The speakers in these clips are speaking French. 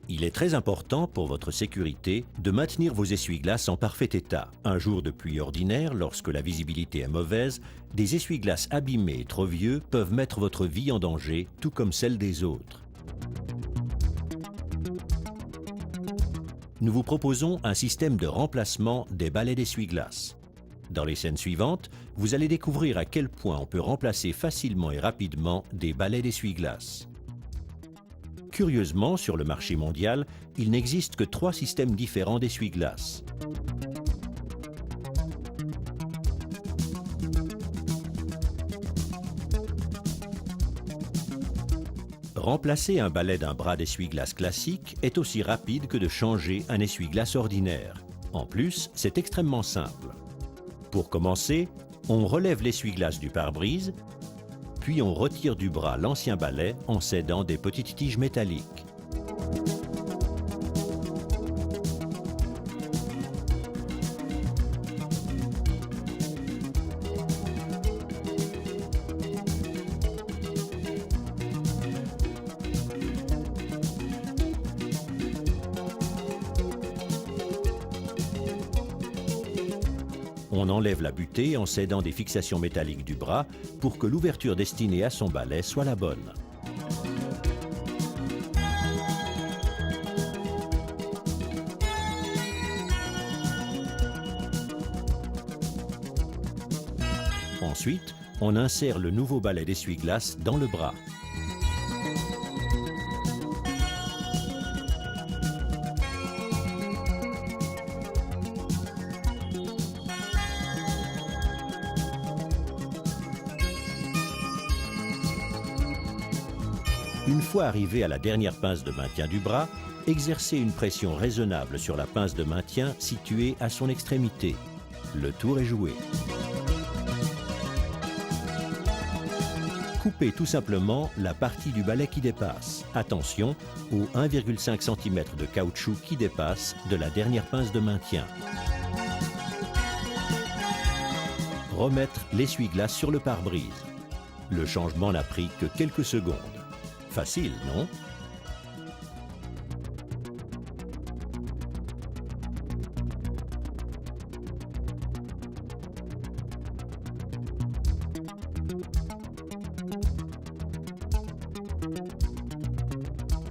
Il est très important pour votre sécurité de maintenir vos essuie-glaces en parfait état. Un jour de pluie ordinaire, lorsque la visibilité est mauvaise, des essuie-glaces abîmés et trop vieux peuvent mettre votre vie en danger, tout comme celle des autres. Nous vous proposons un système de remplacement des balais d'essuie-glaces. Dans les scènes suivantes, vous allez découvrir à quel point on peut remplacer facilement et rapidement des balais d'essuie-glaces. Curieusement, sur le marché mondial, il n'existe que 3 systèmes différents d'essuie-glaces. Remplacer un balai d'un bras d'essuie-glace classique est aussi rapide que de changer un essuie-glace ordinaire. En plus, c'est extrêmement simple. Pour commencer, on relève l'essuie-glace du pare-brise, puis on retire du bras l'ancien balai en s'aidant des petites tiges métalliques. On enlève la butée en s'aidant des fixations métalliques du bras pour que l'ouverture destinée à son balai soit la bonne. Ensuite, on insère le nouveau balai d'essuie-glace dans le bras. Une fois arrivé à la dernière pince de maintien du bras, exercez une pression raisonnable sur la pince de maintien située à son extrémité. Le tour est joué. Coupez tout simplement la partie du balai qui dépasse. Attention aux 1,5 cm de caoutchouc qui dépasse de la dernière pince de maintien. Remettre l'essuie-glace sur le pare-brise. Le changement n'a pris que quelques secondes. Facile, non?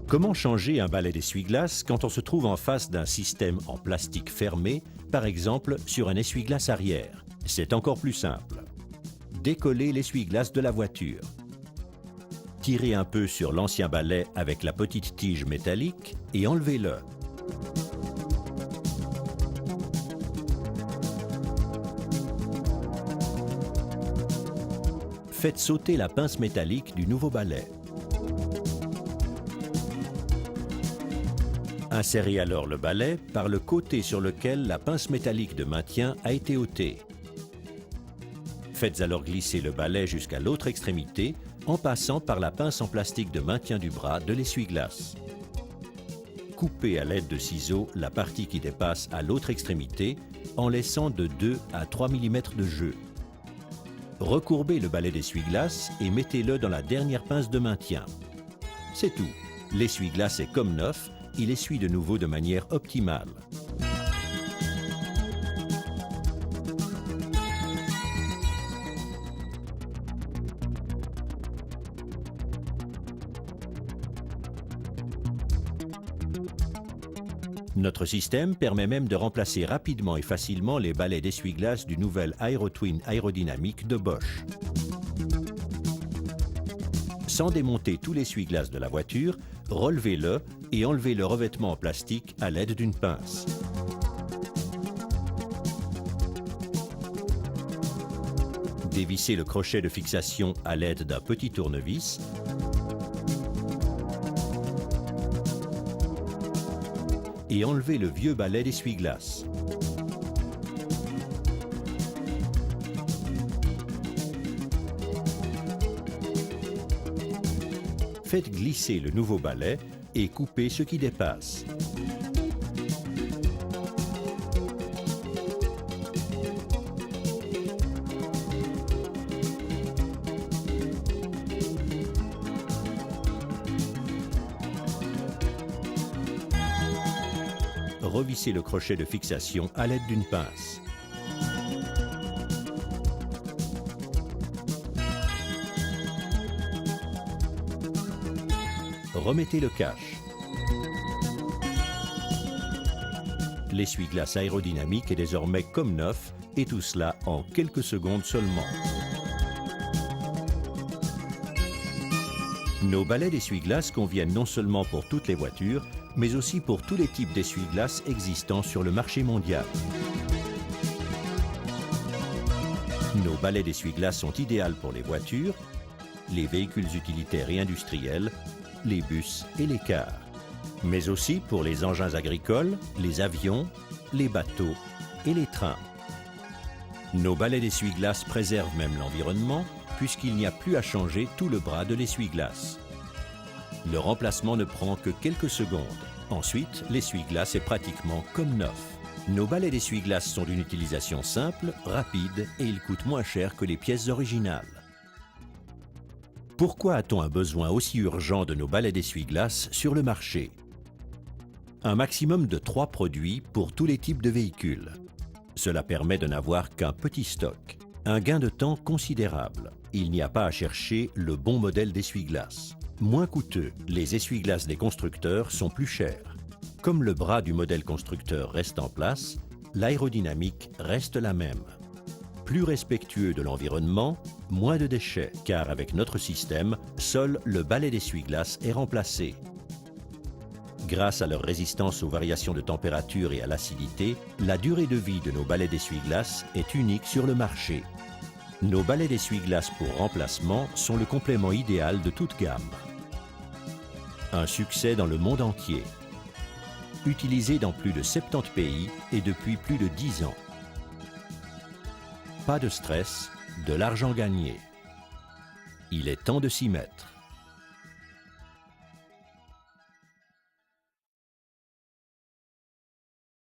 Comment changer un balai d'essuie-glace quand on se trouve en face d'un système en plastique fermé, par exemple sur un essuie-glace arrière? C'est encore plus simple. Décollez l'essuie-glace de la voiture. Tirez un peu sur l'ancien balai avec la petite tige métallique et enlevez-le. Faites sauter la pince métallique du nouveau balai. Insérez alors le balai par le côté sur lequel la pince métallique de maintien a été ôtée. Faites alors glisser le balai jusqu'à l'autre extrémité en passant par la pince en plastique de maintien du bras de l'essuie-glace. Coupez à l'aide de ciseaux la partie qui dépasse à l'autre extrémité en laissant de 2 à 3 mm de jeu. Recourbez le balai d'essuie-glace et mettez-le dans la dernière pince de maintien. C'est tout. L'essuie-glace est comme neuf, il essuie de nouveau de manière optimale. Notre système permet même de remplacer rapidement et facilement les balais d'essuie-glace du nouvel AeroTwin aérodynamique de Bosch. Sans démonter tout l'essuie-glace de la voiture, relevez-le et enlevez le revêtement en plastique à l'aide d'une pince. Dévissez le crochet de fixation à l'aide d'un petit tournevis. Et enlevez le vieux balai d'essuie-glace. Faites glisser le nouveau balai et coupez ce qui dépasse. revissez le crochet de fixation à l'aide d'une pince. Remettez le cache. L'essuie-glace aérodynamique est désormais comme neuf, et tout cela en quelques secondes seulement. Nos balais d'essuie-glace conviennent non seulement pour toutes les voitures, mais aussi pour tous les types d'essuie-glace existants sur le marché mondial. Nos balais d'essuie-glace sont idéaux pour les voitures, les véhicules utilitaires et industriels, les bus et les cars, mais aussi pour les engins agricoles, les avions, les bateaux et les trains. Nos balais d'essuie-glace préservent même l'environnement, puisqu'il n'y a plus à changer tout le bras de l'essuie-glace. Le remplacement ne prend que quelques secondes. Ensuite, l'essuie-glace est pratiquement comme neuf. Nos balais d'essuie-glace sont d'une utilisation simple, rapide et ils coûtent moins cher que les pièces originales. Pourquoi a-t-on un besoin aussi urgent de nos balais d'essuie-glace sur le marché? Un maximum de 3 produits pour tous les types de véhicules. Cela permet de n'avoir qu'un petit stock. Un gain de temps considérable. Il n'y a pas à chercher le bon modèle d'essuie-glace. Moins coûteux, les essuie-glaces des constructeurs sont plus chers. Comme le bras du modèle constructeur reste en place, l'aérodynamique reste la même. Plus respectueux de l'environnement, moins de déchets, car avec notre système, seul le balai d'essuie-glace est remplacé. Grâce à leur résistance aux variations de température et à l'acidité, la durée de vie de nos balais d'essuie-glace est unique sur le marché. Nos balais d'essuie-glace pour remplacement sont le complément idéal de toute gamme. Un succès dans le monde entier. Utilisé dans plus de 70 pays et depuis plus de 10 ans. Pas de stress, de l'argent gagné. Il est temps de s'y mettre.